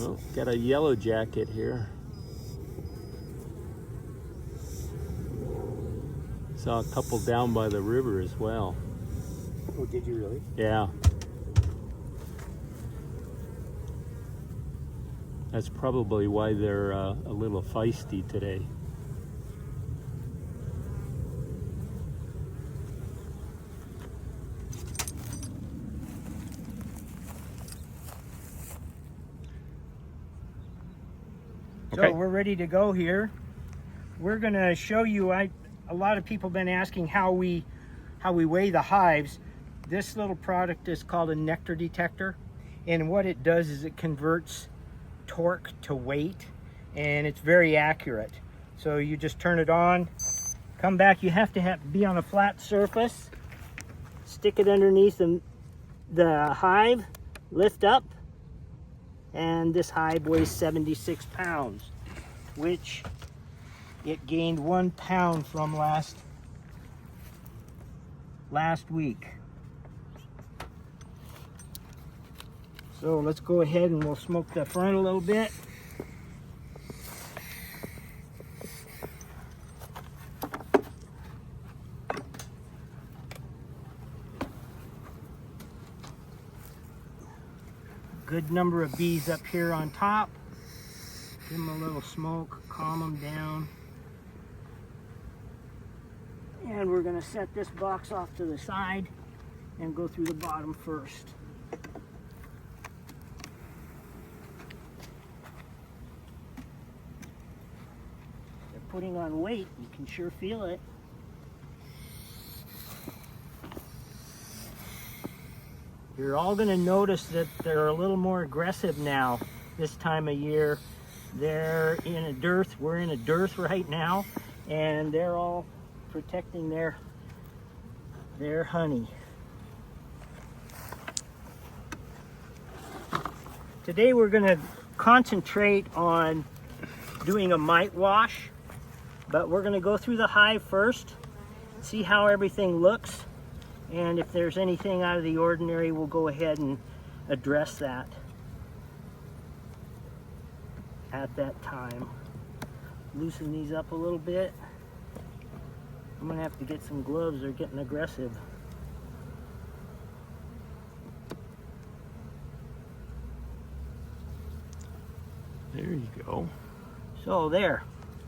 Well, got a yellow jacket here. Saw a couple down by the river as well. Oh, did you really? Yeah. That's probably why they're a little feisty today. So we're ready to go here. We're going to show you, a lot of people have been asking how we weigh the hives. This little product is called a nectar detector, and what it does is it converts torque to weight, and it's very accurate. So you just turn it on, come back. You have to be on a flat surface, stick it underneath the hive, lift up, and this hive weighs 76 pounds, which it gained 1 pound from last week. So let's go ahead and we'll smoke the front a little bit. Good number of bees up here on top. Give them a little smoke, calm them down. And we're going to set this box off to the side and go through the bottom first. They're putting on weight, you can sure feel it. You're all going to notice that they're a little more aggressive now this time of year. They're in a dearth. We're in a dearth right now, and they're all protecting their honey. Today we're going to concentrate on doing a mite wash, but we're going to go through the hive first, see how everything looks. And if there's anything out of the ordinary, we'll go ahead and address that at that time. Loosen these up a little bit. I'm gonna have to get some gloves, they're getting aggressive. There you go. So there,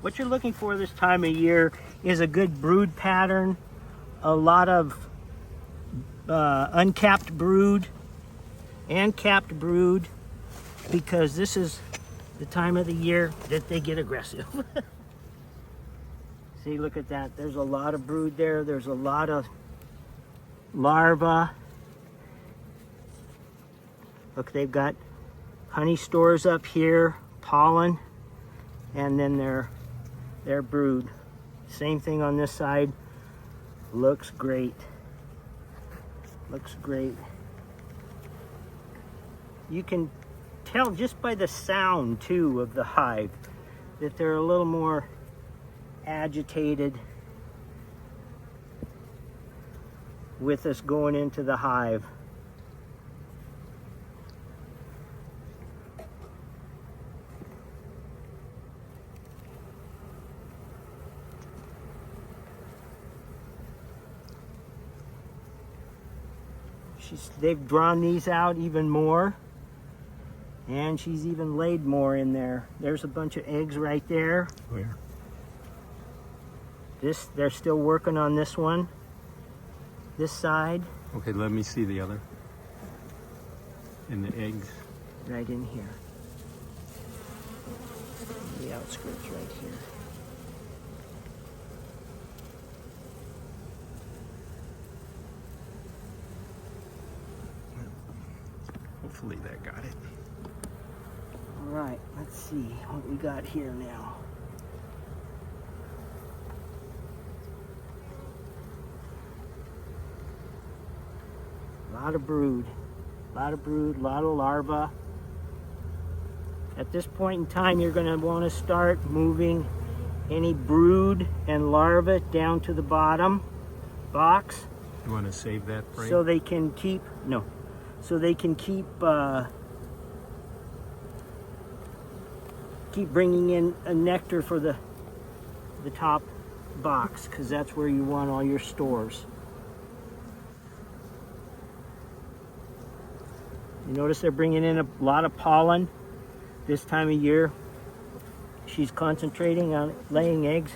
what you're looking for this time of year is a good brood pattern, a lot of uncapped brood and capped brood, because this is the time of the year that they get aggressive. See, look at that. There's a lot of brood there. There's a lot of larvae. Look, they've got honey stores up here, pollen, and then their brood. Same thing on this side. Looks great. Looks great. You can tell just by the sound too of the hive that they're a little more agitated with us going into the hive. They've drawn these out even more, and she's even laid more in there. There's a bunch of eggs right there. Where? They're still working on this one, this side. Okay, let me see the other. And the eggs. Right in here. The outskirts right here. Hopefully that got it. All right, let's see what we got here now. A lot of brood, a lot of larvae. At this point in time, you're going to want to start moving any brood and larvae down to the bottom box. You want to save that frame? So they can keep, no, so they can keep keep bringing in a nectar for the top box, because that's where you want all your stores. You notice they're bringing in a lot of pollen this time of year. She's concentrating on laying eggs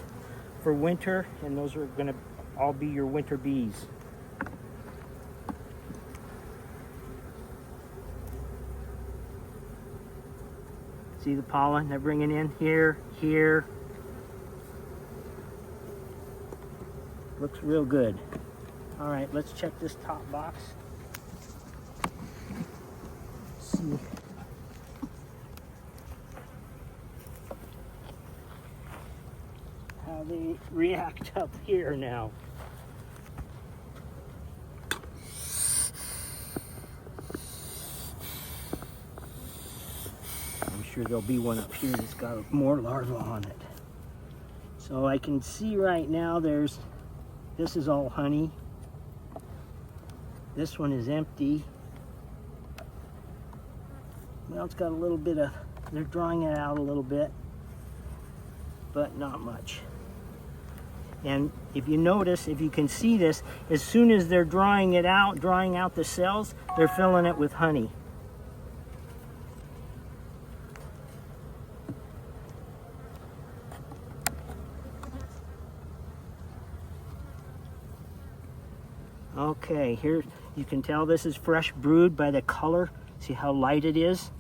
for winter, and those are going to all be your winter bees. See the pollen they're bringing in here, here. Looks real good. All right, let's check this top box. See. How they react up here now. I'm sure there'll be one up here that's got more larvae on it. So I can see right now this is all honey. This one is empty. Well, it's got a little bit of, they're drawing it out a little bit, but not much. And if you notice, if you can see this, as soon as they're drawing it out, drawing out the cells, they're filling it with honey. Okay, here you can tell this is fresh brood by the color. See how light it is?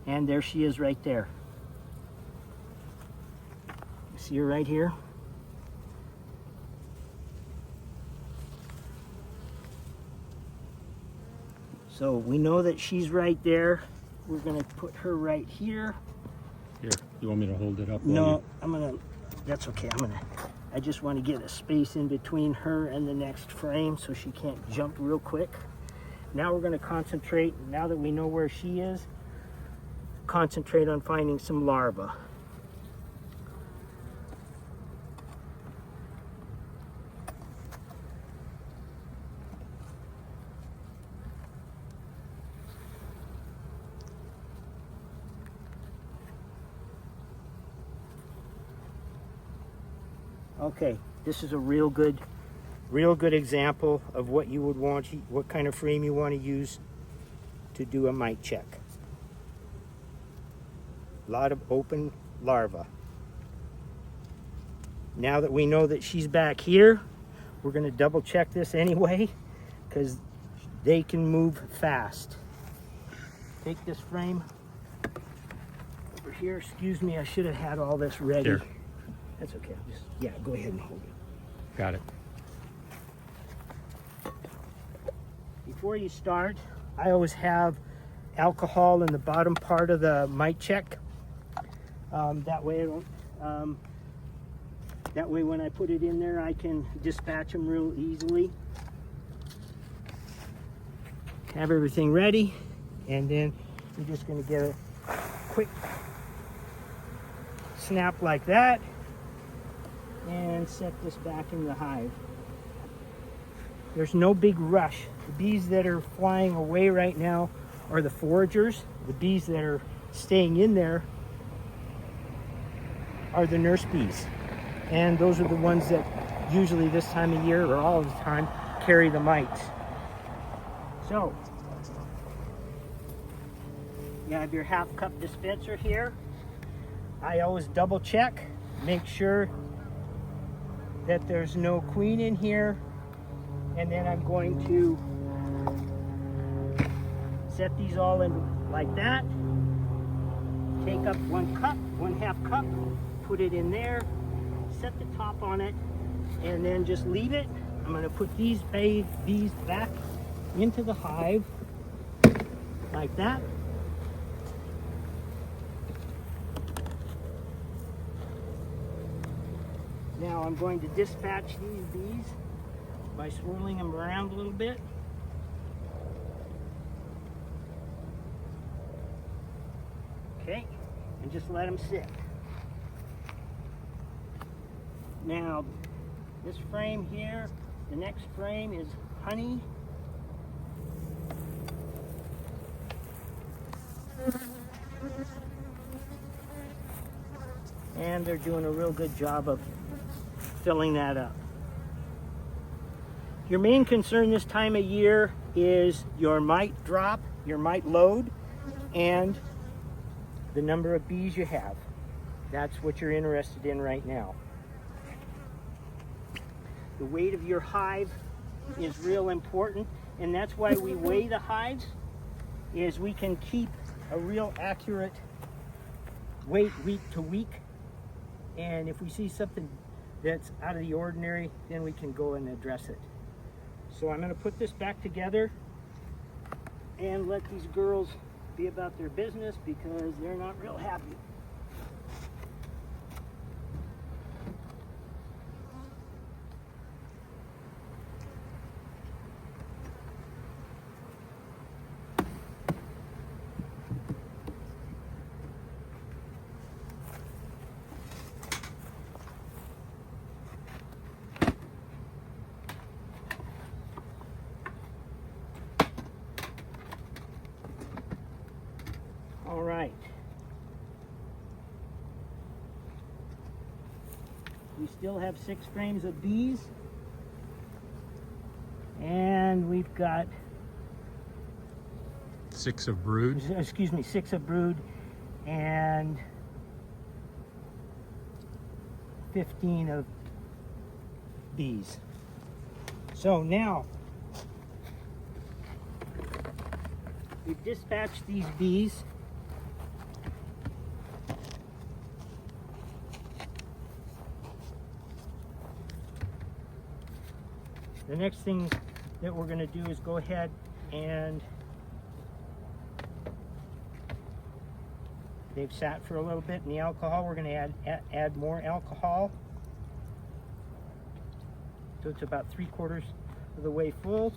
And there she is right there. See her right here? So we know that she's right there. We're gonna put her right here. Here, you want me to hold it up? No, that's okay, I just want to get a space in between her and the next frame so she can't jump real quick. Now we're gonna concentrate, now that we know where she is, concentrate on finding some larvae. Okay, this is a real good example of what you would want, what kind of frame you want to use to do a mite check. A lot of open larvae. Now that we know that she's back here, we're going to double check this anyway, because they can move fast. Take this frame over here. Excuse me, I should have had all this ready. Here. That's okay. Yeah, go ahead and hold it. Got it. Before you start, I always have alcohol in the bottom part of the mite check. That way when I put it in there, I can dispatch them real easily. Have everything ready, and then you're just going to get a quick snap like that and set this back in the hive. There's no big rush. The bees that are flying away right now are the foragers. The bees that are staying in there are the nurse bees. And those are the ones that usually this time of year, or all of the time, carry the mites. So, you have your half cup dispenser here. I always double check, make sure that there's no queen in here, and then I'm going to set these all in like that. Take up 1 cup, 1/2 cup, put it in there, set the top on it, and then just leave it. I'm going to put these bees back into the hive like that. Now I'm going to dispatch these bees by swirling them around a little bit. Okay, and just let them sit. Now, this frame here, the next frame is honey. and they're doing a real good job of filling that up. Your main concern this time of year is your mite drop, your mite load, and the number of bees you have. That's what you're interested in right now. The weight of your hive is real important, and that's why we weigh the hives, is we can keep a real accurate weight week to week. And if we see something that's out of the ordinary, then we can go and address it. So I'm going to put this back together and let these girls be about their business because they're not real happy. All right. We still have 6 frames of bees. And we've got 6 of brood. 6 of brood and 15 of bees. So now we've dispatched these bees. The next thing that we're going to do is go ahead and they've sat for a little bit in the alcohol. We're going to add more alcohol. So it's about 3/4 of the way full.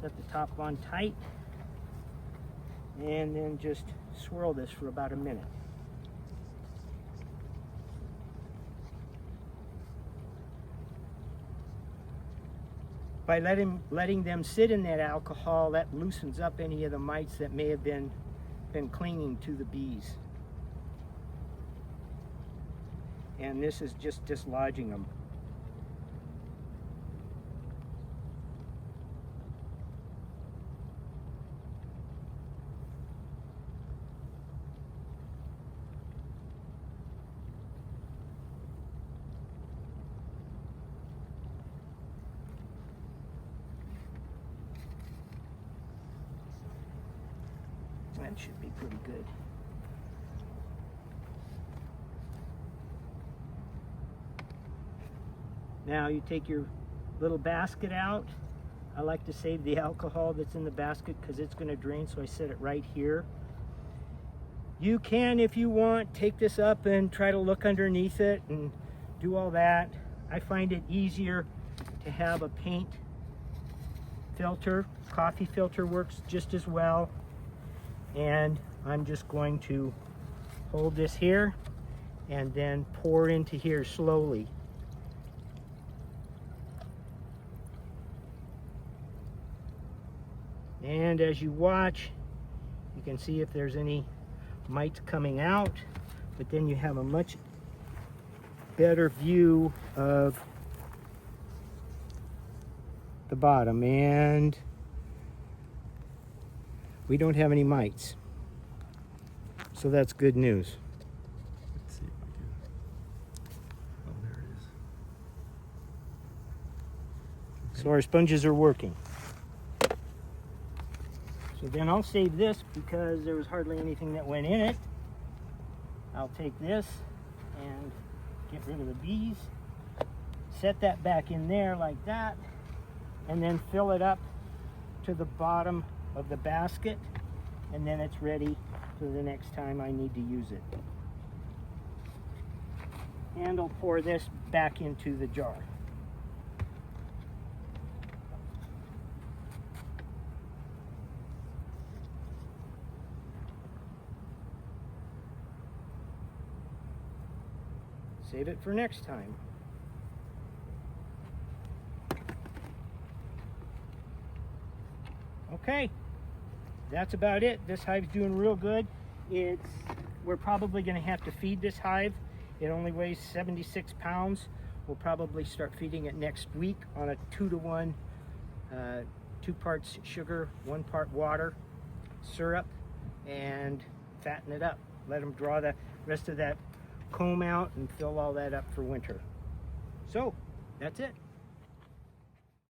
Set the top on tight. And then just swirl this for about a minute. By letting them sit in that alcohol, that loosens up any of the mites that may have been clinging to the bees. And this is just dislodging them. That should be pretty good. Now you take your little basket out. I like to save the alcohol that's in the basket because it's going to drain, so I set it right here. You can, if you want, take this up and try to look underneath it and do all that. I find it easier to have a paint filter. Coffee filter works just as well. And I'm just going to hold this here and then pour into here slowly. And as you watch, you can see if there's any mites coming out, but then you have a much better view of the bottom, and we don't have any mites. So that's good news. Let's see if I can. Oh, there it is. Okay. So our sponges are working. So then I'll save this because there was hardly anything that went in it. I'll take this and get rid of the bees. Set that back in there like that. And then fill it up to the bottom of the basket. And then it's ready for the next time I need to use it. And I'll pour this back into the jar. Save it for next time. Okay, that's about it. This hive's doing real good. It's we're probably going to have to feed this hive. It only weighs 76 pounds. We'll probably start feeding it next week on a 2-to-1, 2 parts sugar, 1 part water, syrup, and fatten it up. Let them draw the rest of that comb out and fill all that up for winter. So, that's it.